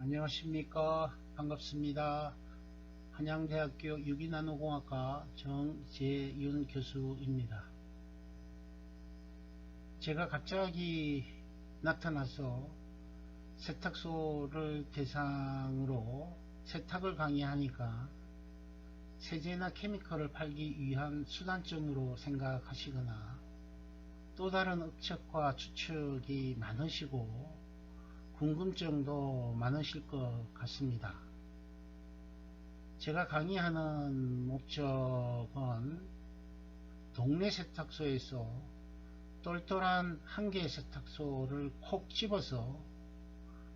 안녕하십니까. 반갑습니다. 한양대학교 유기나노공학과 정재윤 교수입니다. 제가 갑자기 나타나서 세탁소를 대상으로 세탁을 강의하니까 세제나 케미컬을 팔기 위한 수단점으로 생각하시거나 또 다른 업적과 추측이 많으시고 궁금증도 많으실 것 같습니다. 제가 강의하는 목적은 동네 세탁소에서 똘똘한 한 개의 세탁소를 콕 집어서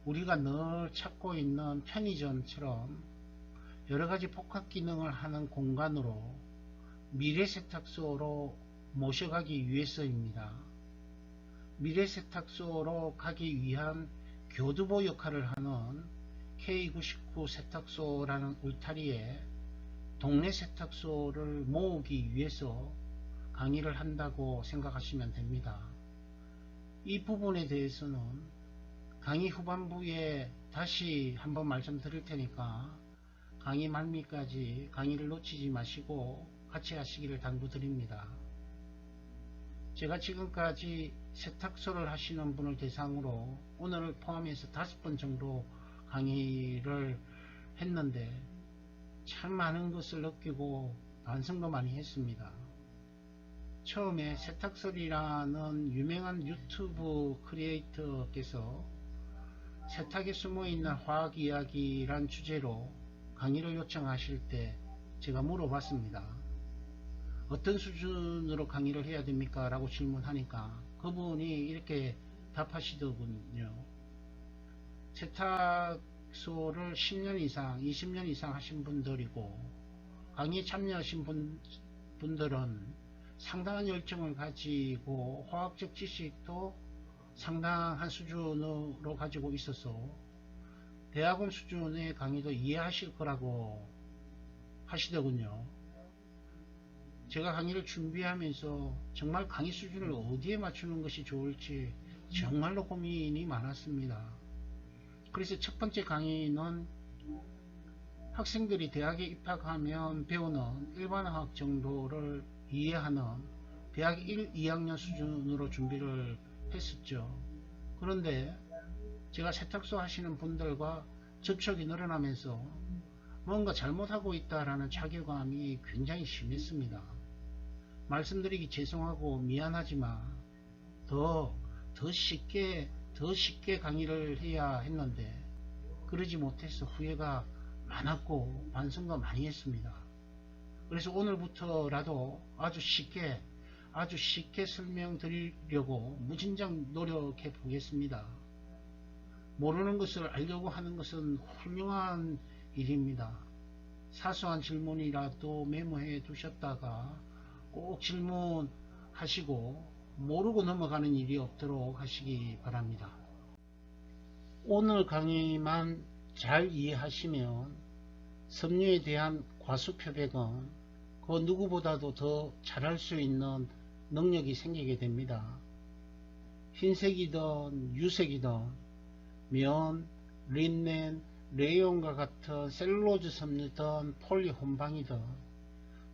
우리가 늘 찾고 있는 편의점처럼 여러가지 복합 기능을 하는 공간으로 미래 세탁소로 모셔가기 위해서입니다. 미래 세탁소로 가기 위한 교두보 역할을 하는 K99 세탁소라는 울타리에 동네 세탁소를 모으기 위해서 강의를 한다고 생각하시면 됩니다. 이 부분에 대해서는 강의 후반부에 다시 한번 말씀드릴 테니까 강의 말미까지 강의를 놓치지 마시고 같이 하시기를 당부드립니다. 제가 지금까지 세탁소를 하시는 분을 대상으로 오늘을 포함해서 5번 정도 강의를 했는데 참 많은 것을 느끼고 반성도 많이 했습니다. 처음에 세탁설이라는 유명한 유튜브 크리에이터께서 세탁에 숨어있는 화학이야기란 주제로 강의를 요청하실 때 제가 물어봤습니다. 어떤 수준으로 강의를 해야 됩니까? 라고 질문하니까 그분이 이렇게 답하시더군요. 세탁소를 10년 이상 20년 이상 하신 분들이고 강의에 참여하신 분들은 상당한 열정을 가지고 화학적 지식도 상당한 수준으로 가지고 있어서 대학원 수준의 강의도 이해하실 거라고 하시더군요. 제가 강의를 준비하면서 정말 강의 수준을 어디에 맞추는 것이 좋을지 정말로 고민이 많았습니다. 그래서 첫 번째 강의는 학생들이 대학에 입학하면 배우는 일반화학 정도를 이해하는 대학 1, 2학년 수준으로 준비를 했었죠. 그런데 제가 세탁소 하시는 분들과 접촉이 늘어나면서 뭔가 잘못하고 있다라는 자괴감이 굉장히 심했습니다. 말씀드리기 죄송하고 미안하지만 더 쉽게 강의를 해야 했는데 그러지 못해서 후회가 많았고 반성도 많이 했습니다. 그래서 오늘부터라도 아주 쉽게 설명드리려고 무진장 노력해 보겠습니다. 모르는 것을 알려고 하는 것은 훌륭한 일입니다. 사소한 질문이라도 메모해 두셨다가 꼭 질문하시고 모르고 넘어가는 일이 없도록 하시기 바랍니다. 오늘 강의만 잘 이해하시면 섬유에 대한 과수표백은 그 누구보다도 더 잘할 수 있는 능력이 생기게 됩니다. 흰색이든 유색이든 면, 린넨, 레이온과 같은 셀룰로즈 섬유든 폴리혼방이든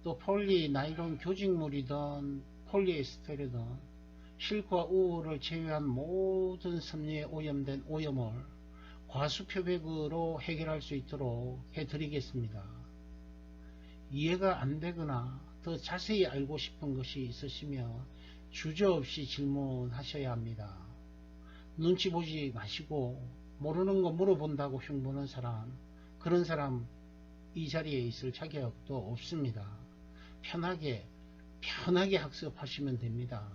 또 폴리나일론 교직물이든 폴리에스테르든 실과 우울을 제외한 모든 섬유에 오염된 오염을 과수표백으로 해결할 수 있도록 해드리겠습니다. 이해가 안되거나 더 자세히 알고 싶은 것이 있으시면 주저없이 질문하셔야 합니다. 눈치 보지 마시고 모르는 거 물어본다고 흉보는 사람, 그런 사람 이 자리에 있을 자격도 없습니다. 편하게 학습하시면 됩니다.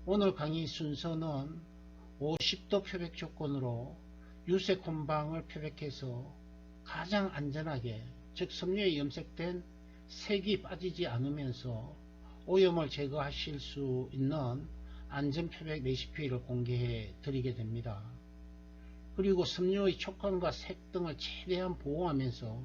오늘 강의 순서는 50도 표백 조건으로 유색 혼방을 표백해서 가장 안전하게, 즉 섬유에 염색된 색이 빠지지 않으면서 오염을 제거하실 수 있는 안전 표백 레시피를 공개해 드리게 됩니다. 그리고 섬유의 촉감과 색 등을 최대한 보호하면서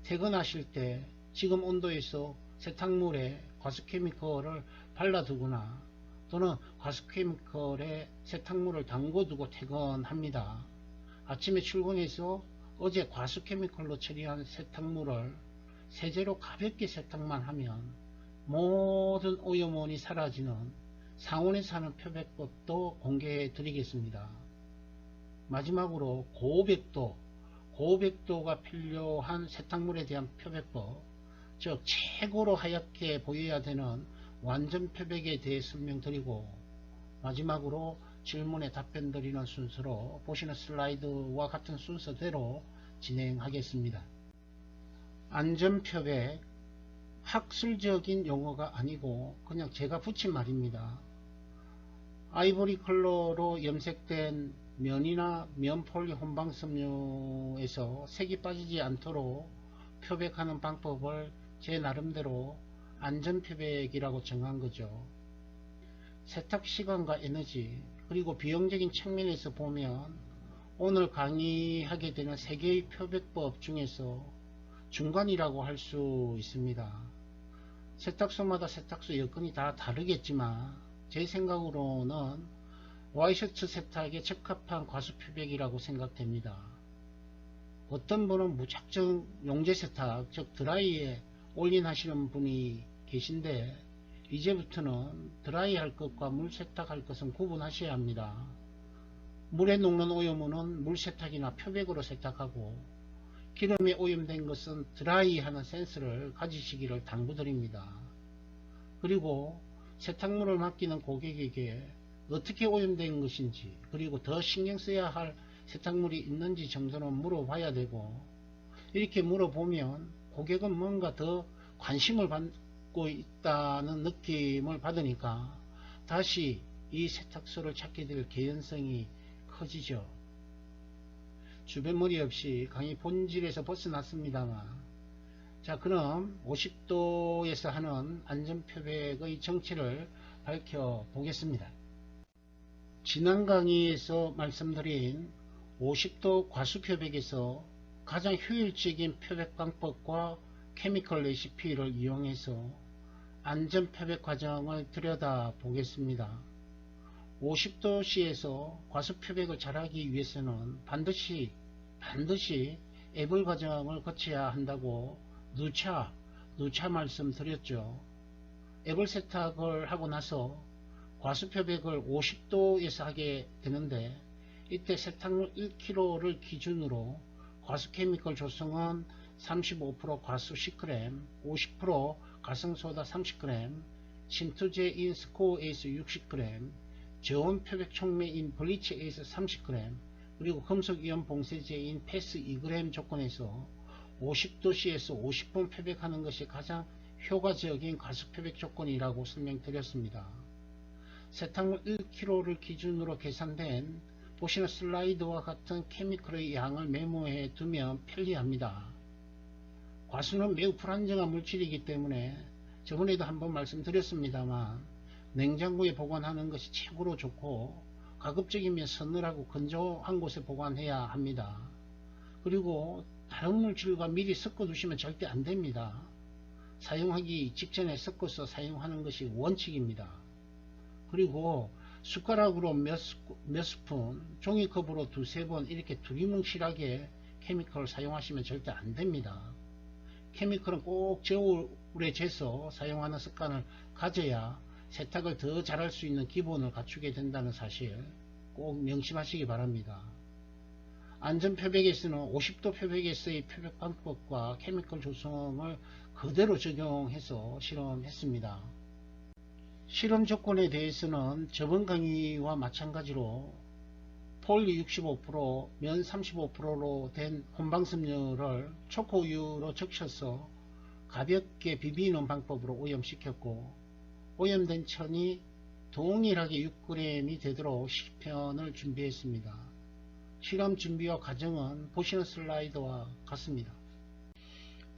퇴근하실 때 지금 온도에서 세탁물에 과습케미컬을 발라두거나 또는 과습케미컬에 세탁물을 담궈두고 퇴근합니다. 아침에 출근해서 어제 과수 케미컬로 처리한 세탁물을 세제로 가볍게 세탁만 하면 모든 오염원이 사라지는 상온에서 하는 표백법도 공개해 드리겠습니다. 마지막으로 고백도가 필요한 세탁물에 대한 표백법, 즉 최고로 하얗게 보여야 되는 완전 표백에 대해 설명드리고, 마지막으로 질문에 답변 드리는 순서로 보시는 슬라이드와 같은 순서대로 진행하겠습니다. 안전표백, 학술적인 용어가 아니고 그냥 제가 붙인 말입니다. 아이보리 컬러로 염색된 면이나 면폴리 혼방섬유에서 색이 빠지지 않도록 표백하는 방법을 제 나름대로 안전표백이라고 정한 거죠. 세탁 시간과 에너지, 그리고 비용적인 측면에서 보면 오늘 강의하게 되는 3개의 표백법 중에서 중간이라고 할 수 있습니다. 세탁소마다 세탁소 여건이 다 다르겠지만 제 생각으로는 와이셔츠 세탁에 적합한 과수 표백이라고 생각됩니다. 어떤 분은 무작정 용재 세탁, 즉 드라이에 올인하시는 분이 계신데, 이제부터는 드라이 할 것과 물 세탁할 것은 구분하셔야 합니다. 물에 녹는 오염물은 물 세탁이나 표백으로 세탁하고, 기름에 오염된 것은 드라이 하는 센스를 가지시기를 당부드립니다. 그리고 세탁물을 맡기는 고객에게 어떻게 오염된 것인지, 그리고 더 신경 써야 할 세탁물이 있는지 정도는 물어봐야 되고, 이렇게 물어보면 고객은 뭔가 더 관심을 받고 있다는 느낌을 받으니까 다시 이 세탁소를 찾게 될 개연성이 커지죠. 주변머리 없이 강의 본질에서 벗어났습니다만, 자, 그럼 50도에서 하는 안전표백의 정체를 밝혀보겠습니다. 지난 강의에서 말씀드린 50도 과수표백에서 가장 효율적인 표백 방법과 케미컬 레시피를 이용해서 안전표백 과정을 들여다보겠습니다. 50도씨에서 과수표백을 잘하기 위해서는 반드시 애벌 과정을 거쳐야 한다고 누차 말씀드렸죠. 애벌 세탁을 하고 나서 과수표백을 50도에서 하게 되는데, 이때 세탁물 1kg를 기준으로 과수 케미컬 조성은 35% 과수 10g, 50% 가성소다 30g, 침투제인 스코어 에이스 60g, 저온 표백 촉매인 블리치 에이스 30g, 그리고 금속이온 봉쇄제인 패스 2g 조건에서 50도씨에서 50분 표백하는 것이 가장 효과적인 과수 표백 조건이라고 설명드렸습니다. 세탁물 1kg를 기준으로 계산된 보시는 슬라이드와 같은 케미컬의 양을 메모해 두면 편리합니다. 과수는 매우 불안정한 물질이기 때문에 저번에도 한번 말씀드렸습니다만 냉장고에 보관하는 것이 최고로 좋고, 가급적이면 서늘하고 건조한 곳에 보관해야 합니다. 그리고 다른 물질과 미리 섞어 두시면 절대 안됩니다. 사용하기 직전에 섞어서 사용하는 것이 원칙입니다. 그리고 숟가락으로 몇 스푼, 종이컵으로 두세 번 이렇게 두리뭉실하게 케미컬을 사용하시면 절대 안됩니다. 케미컬은 꼭 저울에 재서 사용하는 습관을 가져야 세탁을 더 잘할 수 있는 기본을 갖추게 된다는 사실 꼭 명심하시기 바랍니다. 안전표백에서는 50도 표백에서의 표백 방법과 케미컬 조성을 그대로 적용해서 실험했습니다. 실험 조건에 대해서는 저번 강의와 마찬가지로 폴리 65%, 면 35%로 된 혼방섬유를 초코우유로 적셔서 가볍게 비비는 방법으로 오염시켰고, 오염된 천이 동일하게 6g이 되도록 실편을 준비했습니다. 실험 준비와 과정은 보시는 슬라이드와 같습니다.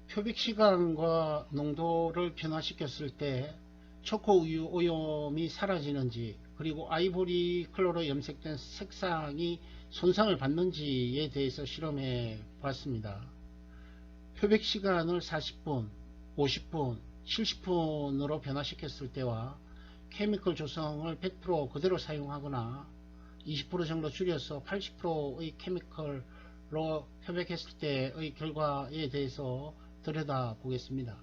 표백 시간과 농도를 변화시켰을 때 초코우유 오염이 사라지는지, 그리고 아이보리 컬러로 염색된 색상이 손상을 받는지에 대해서 실험해 봤습니다. 표백 시간을 40분, 50분, 70분으로 변화시켰을 때와 케미컬 조성을 100% 그대로 사용하거나 20% 정도 줄여서 80%의 케미컬로 표백했을 때의 결과에 대해서 들여다 보겠습니다.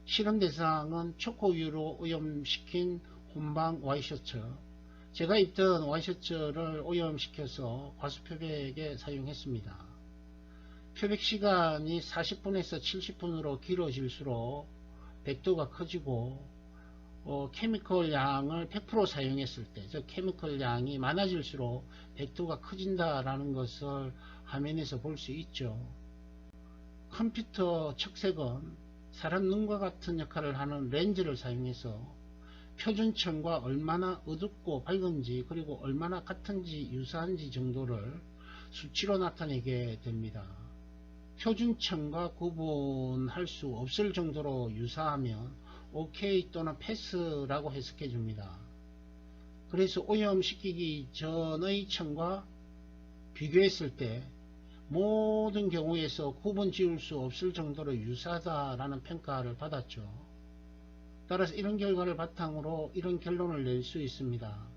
실험 대상은 초코우유로 오염시킨 혼방 와이셔츠. 제가 입던 와이셔츠를 오염시켜서 과수표백에 사용했습니다. 표백 시간이 40분에서 70분으로 길어질수록 백도가 커지고 케미컬 양을 100% 사용했을 때, 즉 케미컬 양이 많아질수록 백도가 커진다라는 것을 화면에서 볼 수 있죠. 컴퓨터 척색은 사람 눈과 같은 역할을 하는 렌즈를 사용해서 표준청과 얼마나 어둡고 밝은지 그리고 얼마나 같은지 유사한지 정도를 수치로 나타내게 됩니다. 표준청과 구분할 수 없을 정도로 유사하면 OK 또는 패스라고 해석해 줍니다. 그래서 오염시키기 전의 청과 비교했을 때 모든 경우에서 구분 지을 수 없을 정도로 유사하다라는 평가를 받았죠. 따라서 이런 결과를 바탕으로 이런 결론을 낼 수 있습니다.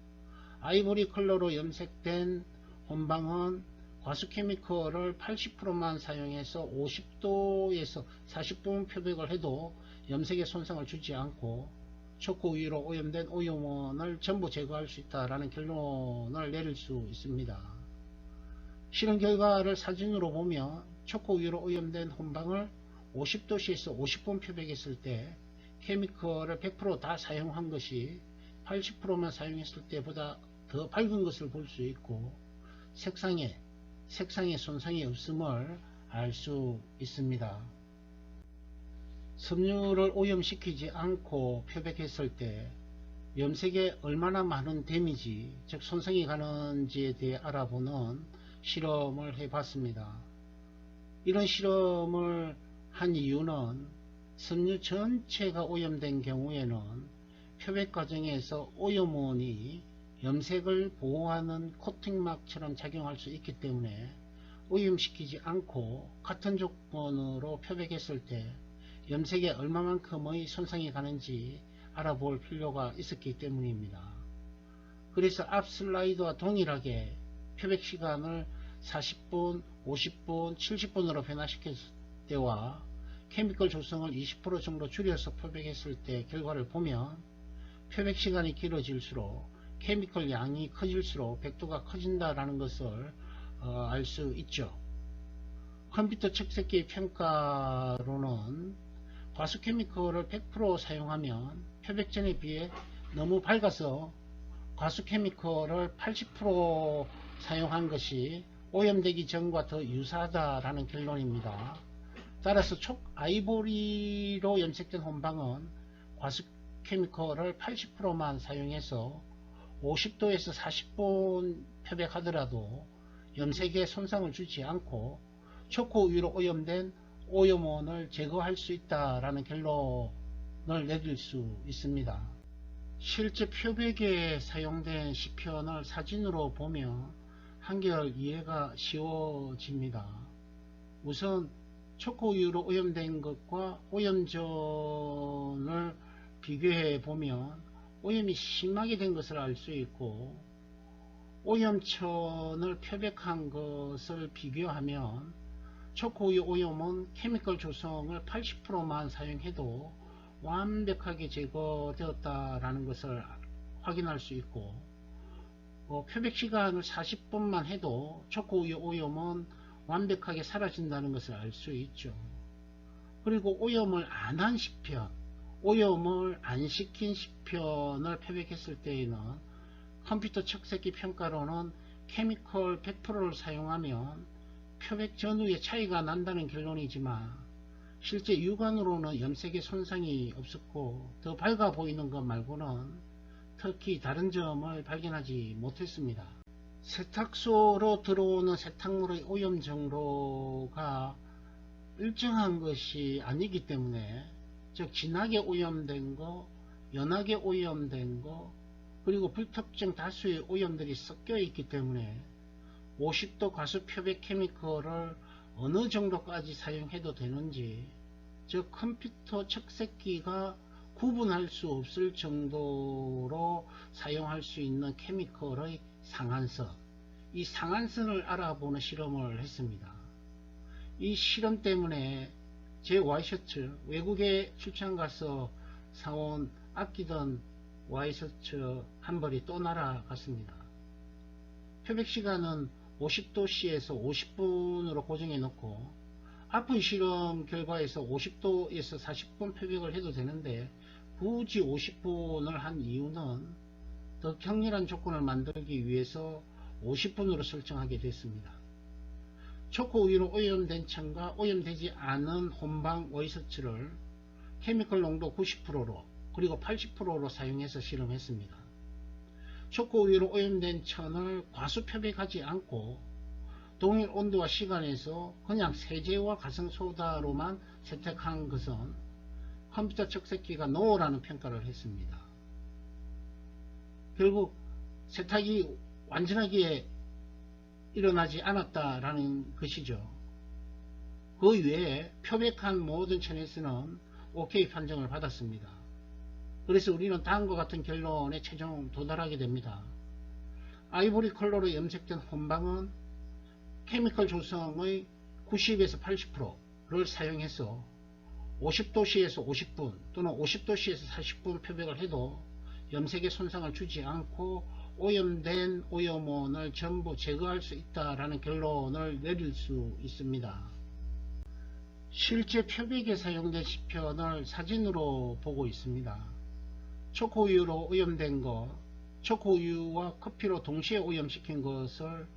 아이보리 컬러로 염색된 혼방은 과수 케미컬을 80%만 사용해서 50도에서 40분 표백을 해도 염색에 손상을 주지 않고 초코우유로 오염된 오염원을 전부 제거할 수 있다라는 결론을 내릴 수 있습니다. 실험 결과를 사진으로 보면 초코우유로 오염된 혼방을 50도씨에서 50분 표백했을 때 케미컬을 100% 다 사용한 것이 80%만 사용했을 때보다 더 밝은 것을 볼 수 있고 색상에 손상이 없음을 알 수 있습니다. 섬유를 오염시키지 않고 표백했을 때 염색에 얼마나 많은 데미지, 즉 손상이 가는지에 대해 알아보는 실험을 해봤습니다. 이런 실험을 한 이유는 섬유 전체가 오염된 경우에는 표백 과정에서 오염원이 염색을 보호하는 코팅막처럼 작용할 수 있기 때문에 오염시키지 않고 같은 조건으로 표백했을 때 염색에 얼마만큼의 손상이 가는지 알아볼 필요가 있었기 때문입니다. 그래서 앞 슬라이드와 동일하게 표백 시간을 40분, 50분, 70분으로 변화시켰을 때와 케미컬 조성을 20% 정도 줄여서 표백했을 때 결과를 보면 표백 시간이 길어질수록 케미컬 양이 커질수록 백도가 커진다라는 것을 알 수 있죠. 컴퓨터 척색기의 평가로는 과수 케미컬을 100% 사용하면 표백 전에 비해 너무 밝아서 과수 케미컬을 80% 사용한 것이 오염되기 전과 더 유사하다라는 결론입니다. 따라서 아이보리로 염색된 혼방은 과수 케미컬을 80%만 사용해서 50도에서 40분 표백하더라도 염색에 손상을 주지 않고 초코우유로 오염된 오염원을 제거할 수 있다라는 결론을 내릴 수 있습니다. 실제 표백에 사용된 시편을 사진으로 보면 한결 이해가 쉬워집니다. 우선 초코우유로 오염된 것과 오염전을 비교해 보면 오염이 심하게 된 것을 알 수 있고 오염천을 표백한 것을 비교하면 초코우유 오염은 케미컬 조성을 80%만 사용해도 완벽하게 제거되었다라는 것을 확인할 수 있고 표백 시간을 40분만 해도 초코우유 오염은 완벽하게 사라진다는 것을 알 수 있죠. 그리고 오염을 안 한 시편, 오염을 안 시킨 시편을 표백했을 때에는 컴퓨터 척색기 평가로는 케미컬 100%를 사용하면 표백 전후에 차이가 난다는 결론이지만 실제 육안으로는 염색에 손상이 없었고 더 밝아 보이는 것 말고는 특히 다른 점을 발견하지 못했습니다. 세탁소로 들어오는 세탁물의 오염 정도가 일정한 것이 아니기 때문에 즉 진하게 오염된 거, 연하게 오염된 거, 그리고 불특정 다수의 오염들이 섞여 있기 때문에 50도 과수 표백 케미컬을 어느 정도까지 사용해도 되는지, 즉 컴퓨터 척색기가 구분할 수 없을 정도로 사용할 수 있는 케미컬의 상한선, 이 상한선을 알아보는 실험을 했습니다. 이 실험 때문에 제 와이셔츠, 외국에 출장 가서 사온 아끼던 와이셔츠 한 벌이 또 날아갔습니다. 표백시간은 50도씨에서 50분으로 고정해 놓고 아픈 실험 결과에서 50도에서 40분 표백을 해도 되는데 굳이 50분을 한 이유는 더 격렬한 조건을 만들기 위해서 50분으로 설정하게 됐습니다. 초코우유로 오염된 천과 오염되지 않은 혼방 와이셔츠를 케미컬 농도 90%로 그리고 80%로 사용해서 실험했습니다. 초코우유로 오염된 천을 과수 표백하지 않고 동일 온도와 시간에서 그냥 세제와 가성소다로만 세탁한 것은 컴퓨터 척색기가 노라는 평가를 했습니다. 결국 세탁이 완전하게 일어나지 않았다라는 것이죠. 그 외에 표백한 모든 천에서는 OK 판정을 받았습니다. 그래서 우리는 다음과 같은 결론에 최종 도달하게 됩니다. 아이보리 컬러로 염색된 혼방은 케미컬 조성의 90에서 80%를 사용해서 50도씨에서 50분 또는 50도씨에서 40분 표백을 해도 염색에 손상을 주지 않고 오염된 오염원을 전부 제거할 수 있다라는 결론을 내릴 수 있습니다. 실제 표백에 사용된 시편을 사진으로 보고 있습니다. 초코우유로 오염된 것, 초코우유와 커피로 동시에 오염시킨 것을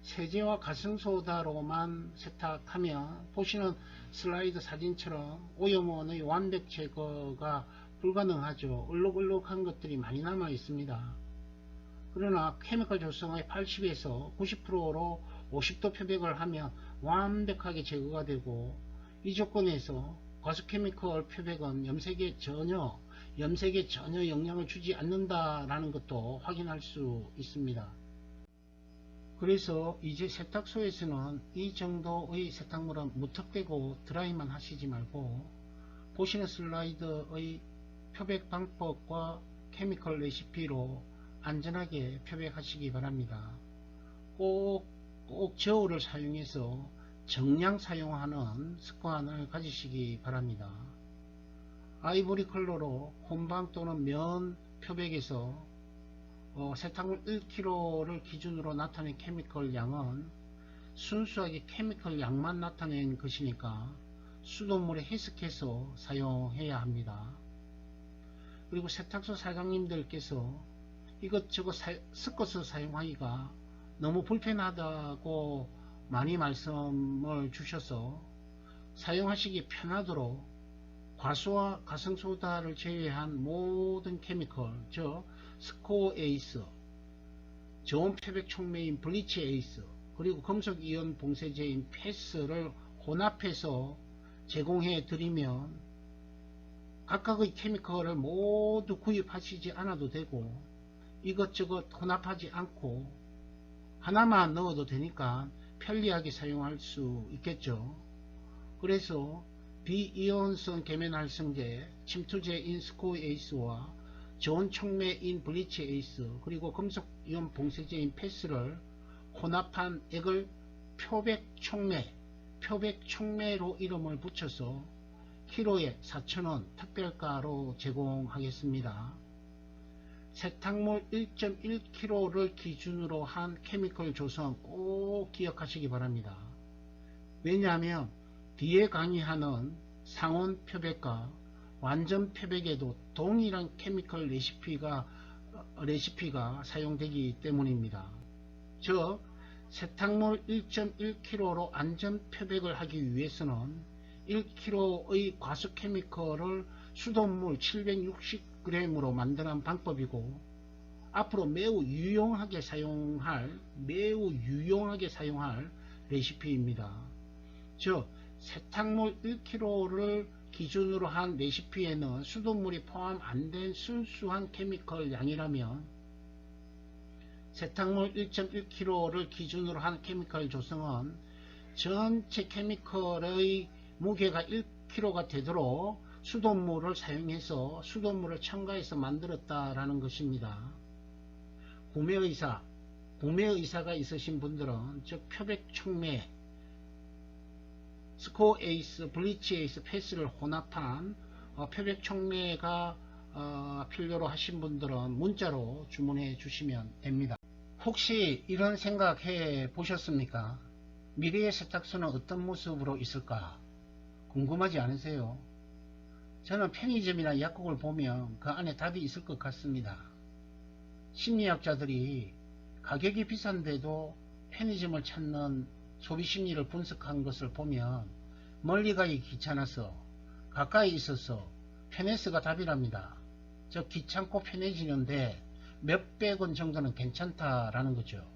세제와 가성소다로만 세탁하면 보시는 슬라이드 사진처럼 오염원의 완벽 제거가 불가능하죠. 얼룩얼룩한 것들이 많이 남아 있습니다. 그러나 케미컬 조성의 80에서 90%로 50도 표백을 하면 완벽하게 제거가 되고, 이 조건에서 과수 케미컬 표백은 염색에 전혀 영향을 주지 않는다라는 것도 확인할 수 있습니다. 그래서 이제 세탁소에서는 이 정도의 세탁물은 무턱대고 드라이만 하시지 말고 보시는 슬라이드의 표백 방법과 케미컬 레시피로 안전하게 표백하시기 바랍니다. 꼭 저울을 사용해서 정량 사용하는 습관을 가지시기 바랍니다. 아이보리 컬러로 혼방 또는 면 표백에서 세탁물 1kg를 기준으로 나타낸 케미컬 양은 순수하게 케미컬 양만 나타낸 것이니까 수돗물에 해석해서 사용해야 합니다. 그리고 세탁소 사장님들께서 이것저것 섞어서 사용하기가 너무 불편하다고 많이 말씀을 주셔서 사용하시기 편하도록 과수와 가성소다를 제외한 모든 케미컬, 즉 스코어 에이스, 저온 표백 촉매인 블리치 에이스, 그리고 금속 이온 봉쇄제인 패스를 혼합해서 제공해 드리면 각각의 케미컬을 모두 구입하시지 않아도 되고 이것저것 혼합하지 않고 하나만 넣어도 되니까 편리하게 사용할 수 있겠죠. 그래서 비이온성 계면활성제, 침투제인 스코어 에이스와 저온 촉매인 블리치 에이스, 그리고 금속 이온 봉쇄제인 패스를 혼합한 액을 표백 촉매로 이름을 붙여서 키로에 4,000원 특별가로 제공하겠습니다. 세탁물 1.1kg를 기준으로 한 케미컬 조성 꼭 기억하시기 바랍니다. 왜냐하면 뒤에 강의하는 상온 표백과 완전 표백에도 동일한 케미컬 레시피가 사용되기 때문입니다. 즉 세탁물 1.1kg로 안전 표백을 하기 위해서는 1kg의 과수 케미컬을 수돗물 760g으로 만드는 방법이고, 앞으로 매우 유용하게 사용할 레시피입니다. 즉 세탁물 1kg를 기준으로 한 레시피에는 수돗물이 포함 안 된 순수한 케미컬 양이라면 세탁물 1.1kg를 기준으로 한 케미컬 조성은 전체 케미컬의 무게가 1kg가 되도록 수돗물을 사용해서 수돗물을 첨가해서 만들었다라는 것입니다. 구매의사, 동매 의사가 있으신 분들은 즉 표백 촉매, 스코어 에이스, 블리치 에이스, 패스를 혼합한 표백 촉매가 필요로 하신 분들은 문자로 주문해 주시면 됩니다. 혹시 이런 생각해 보셨습니까? 미래의 세탁소는 어떤 모습으로 있을까 궁금하지 않으세요? 저는 편의점이나 약국을 보면 그 안에 답이 있을 것 같습니다. 심리학자들이 가격이 비싼데도 편의점을 찾는 소비 심리를 분석한 것을 보면 멀리 가기 귀찮아서 가까이 있어서 편해서가 답이랍니다. 즉 귀찮고 편해지는데 몇백원 정도는 괜찮다라는 거죠.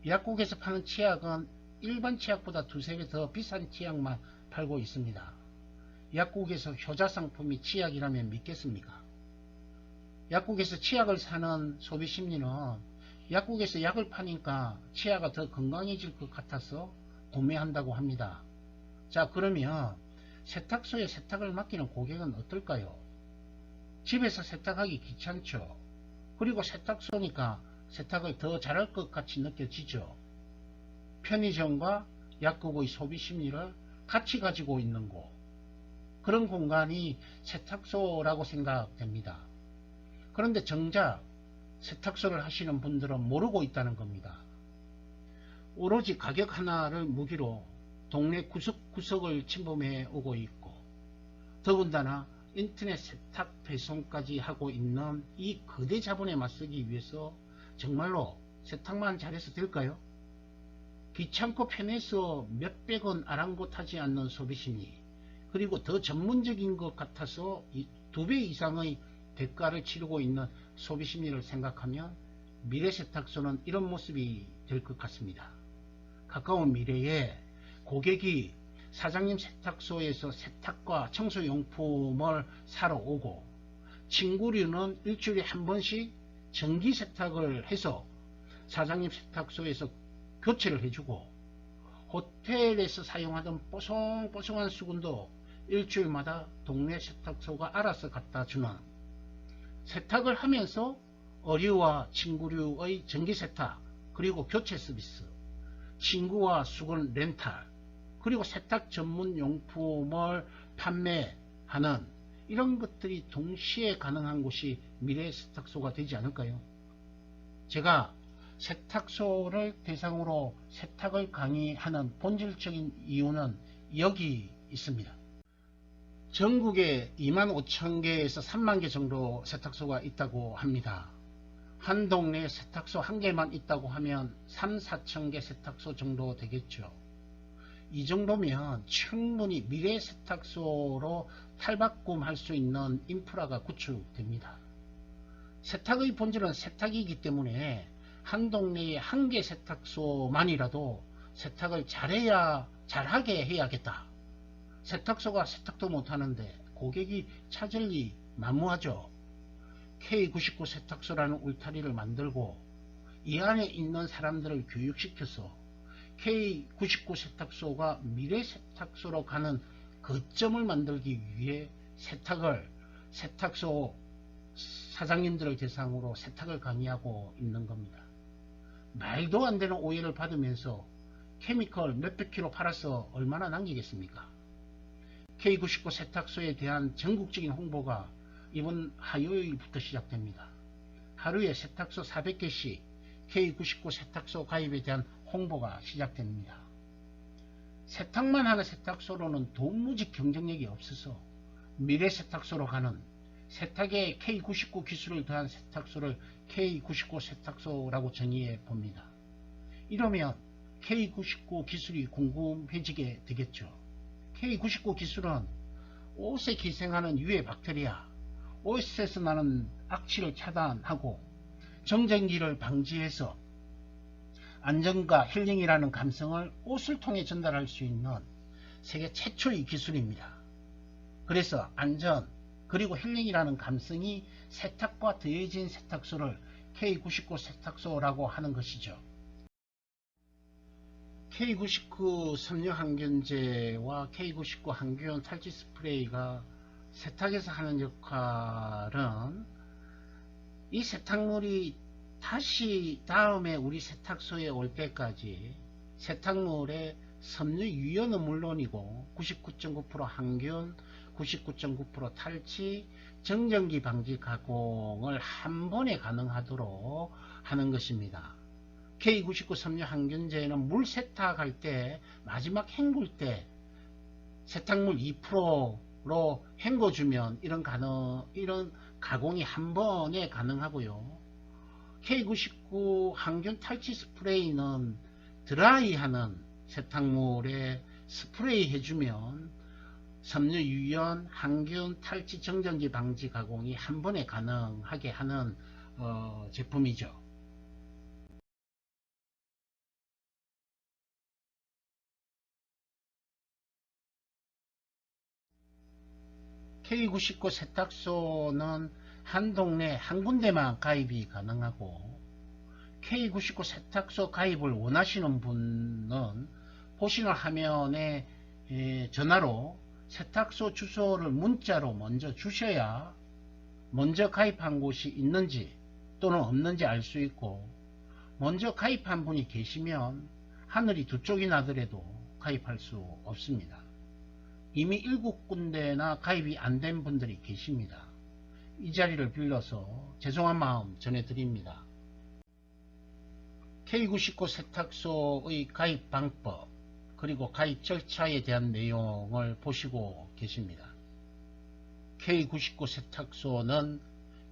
약국에서 파는 치약은 일반 치약보다 두세 배 더 비싼 치약만 팔고 있습니다. 약국에서 효자 상품이 치약이라면 믿겠습니까? 약국에서 치약을 사는 소비 심리는 약국에서 약을 파니까 치아가 더 건강해질 것 같아서 구매한다고 합니다. 자, 그러면 세탁소에 세탁을 맡기는 고객은 어떨까요? 집에서 세탁하기 귀찮죠. 그리고 세탁소니까 세탁을 더 잘할 것 같이 느껴지죠. 편의점과 약국의 소비 심리를 같이 가지고 있는 곳, 그런 공간이 세탁소라고 생각됩니다. 그런데 정작 세탁소를 하시는 분들은 모르고 있다는 겁니다. 오로지 가격 하나를 무기로 동네 구석구석을 침범해 오고 있고, 더군다나 인터넷 세탁 배송까지 하고 있는 이 거대 자본에 맞서기 위해서 정말로 세탁만 잘해서 될까요? 귀찮고 편해서 몇백원 아랑곳하지 않는 소비심리, 그리고 더 전문적인 것 같아서 2배 이상의 대가를 치르고 있는 소비심리를 생각하면 미래 세탁소는 이런 모습이 될 것 같습니다. 가까운 미래에 고객이 사장님 세탁소에서 세탁과 청소용품을 사러 오고, 친구류는 일주일에 한 번씩 정기 세탁을 해서 사장님 세탁소에서 교체를 해주고, 호텔에서 사용하던 뽀송뽀송한 수건도 일주일마다 동네 세탁소가 알아서 갖다 주는, 세탁을 하면서 의류와 친구류의 정기 세탁, 그리고 교체 서비스, 친구와 수건 렌탈, 그리고 세탁 전문 용품을 판매하는 이런 것들이 동시에 가능한 곳이 미래 세탁소가 되지 않을까요? 제가 세탁소를 대상으로 세탁을 강의하는 본질적인 이유는 여기 있습니다. 전국에 25,000개에서 30,000개 정도 세탁소가 있다고 합니다. 한 동네에 세탁소 한 개만 있다고 하면 3,000~4,000개 세탁소 정도 되겠죠. 이 정도면 충분히 미래 세탁소로 탈바꿈할 수 있는 인프라가 구축됩니다. 세탁의 본질은 세탁이기 때문에 한 동네에 한 개 세탁소만이라도 세탁을 잘하게 해야겠다. 세탁소가 세탁도 못하는데 고객이 찾을리 만무하죠. K99 세탁소라는 울타리를 만들고 이 안에 있는 사람들을 교육시켜서 K99 세탁소가 미래 세탁소로 가는 거점을 만들기 위해 세탁소 사장님들을 대상으로 세탁을 강의하고 있는 겁니다. 말도 안 되는 오해를 받으면서 케미컬 몇백 킬로 팔아서 얼마나 남기겠습니까? K99 세탁소에 대한 전국적인 홍보가 이번 화요일부터 시작됩니다. 하루에 세탁소 400개씩 K99 세탁소 가입에 대한 홍보가 시작됩니다. 세탁만 하는 세탁소로는 도무지 경쟁력이 없어서 미래 세탁소로 가는, 세탁에 K99 기술을 더한 세탁소를 K99 세탁소라고 정의해 봅니다. 이러면 K99 기술이 궁금해지게 되겠죠. K99 기술은 옷에 기생하는 유해 박테리아, 옷에서 나는 악취를 차단하고 정전기를 방지해서 안정과 힐링이라는 감성을 옷을 통해 전달할 수 있는 세계 최초의 기술입니다. 그래서 안전 그리고 힐링이라는 감성이 세탁과 더해진 세탁소를 K99 세탁소라고 하는 것이죠. K99 섬유 항균제와 K99 항균 탈취 스프레이가 세탁에서 하는 역할은 이 세탁물이 다시 다음에 우리 세탁소에 올 때까지 세탁물의 섬유 유연은 물론이고 99.9% 항균, 99.9% 탈취, 정전기 방지 가공을 한 번에 가능하도록 하는 것입니다. K99 섬유 항균제는 물 세탁할 때 마지막 헹굴 때 세탁물 2%로 헹궈주면 이런 가공이 한 번에 가능하고요. K99 항균 탈취 스프레이는 드라이하는 세탁물에 스프레이 해주면 섬유 유연, 항균, 탈취, 정전기 방지 가공이 한 번에 가능하게 하는 제품이죠. K99 세탁소는 한 동네 한 군데만 가입이 가능하고 K99 세탁소 가입을 원하시는 분은 보시는 화면에 전화로 세탁소 주소를 문자로 먼저 주셔야 먼저 가입한 곳이 있는지 또는 없는지 알 수 있고, 먼저 가입한 분이 계시면 하늘이 두 쪽이 나더라도 가입할 수 없습니다. 이미 7군데나 가입이 안 된 분들이 계십니다. 이 자리를 빌려서 죄송한 마음 전해드립니다. K99 세탁소의 가입 방법 그리고 가입 절차에 대한 내용을 보시고 계십니다. K99 세탁소는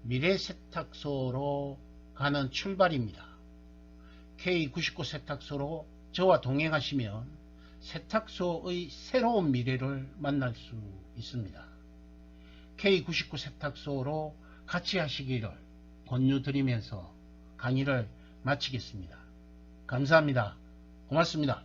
미래 세탁소로 가는 출발입니다. K99 세탁소로 저와 동행하시면 세탁소의 새로운 미래를 만날 수 있습니다. K99 세탁소로 같이 하시기를 권유드리면서 강의를 마치겠습니다. 감사합니다. 고맙습니다.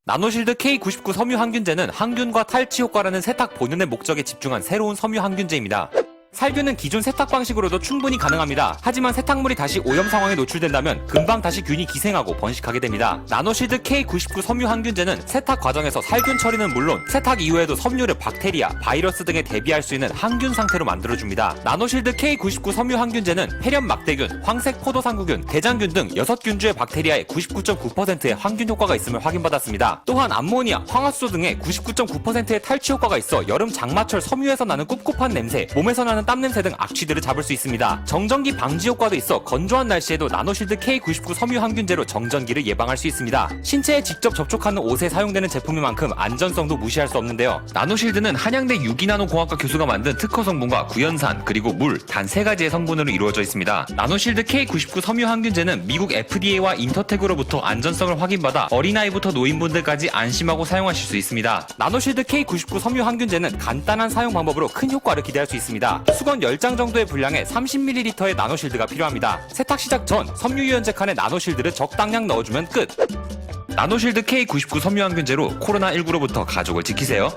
나노실드 K99 섬유 항균제는 항균과 탈취 효과라는 세탁 본연의 목적에 집중한 새로운 섬유 항균제입니다. 살균은 기존 세탁 방식으로도 충분히 가능합니다. 하지만 세탁물이 다시 오염 상황에 노출된다면 금방 다시 균이 기생하고 번식하게 됩니다. 나노실드 K99 섬유 항균제는 세탁 과정에서 살균 처리는 물론 세탁 이후에도 섬유를 박테리아, 바이러스 등에 대비할 수 있는 항균 상태로 만들어줍니다. 나노실드 K99 섬유 항균제는 폐렴 막대균, 황색 포도상구균, 대장균 등 6균주의 박테리아의 99.9%의 항균 효과가 있음을 확인받았습니다. 또한 암모니아, 황화수소 등의 99.9%의 탈취 효과가 있어 여름 장마철 섬유에서 나는 꿉꿉한 냄새, 몸에서 나는 땀냄새 등 악취들을 잡을 수 있습니다. 정전기 방지 효과도 있어 건조한 날씨에도 나노실드 K99 섬유 항균제로 정전기를 예방할 수 있습니다. 신체에 직접 접촉하는 옷에 사용되는 제품인 만큼 안전성도 무시할 수 없는데요. 나노실드는 한양대 유기나노공학과 교수가 만든 특허 성분과 구연산 그리고 물, 단 3가지의 성분으로 이루어져 있습니다. 나노실드 K99 섬유 항균제는 미국 FDA와 인터텍으로부터 안전성을 확인받아 어린아이부터 노인분들까지 안심하고 사용하실 수 있습니다. 나노실드 K99 섬유 항균제는 간단한 사용 방법으로 큰 효과를 기대할 수 있습니다. 수건 10장 정도의 분량에 30ml의 나노실드가 필요합니다. 세탁 시작 전 섬유유연제 칸에 나노실드를 적당량 넣어주면 끝! 나노실드 K99 섬유 항균제로 코로나19로부터 가족을 지키세요.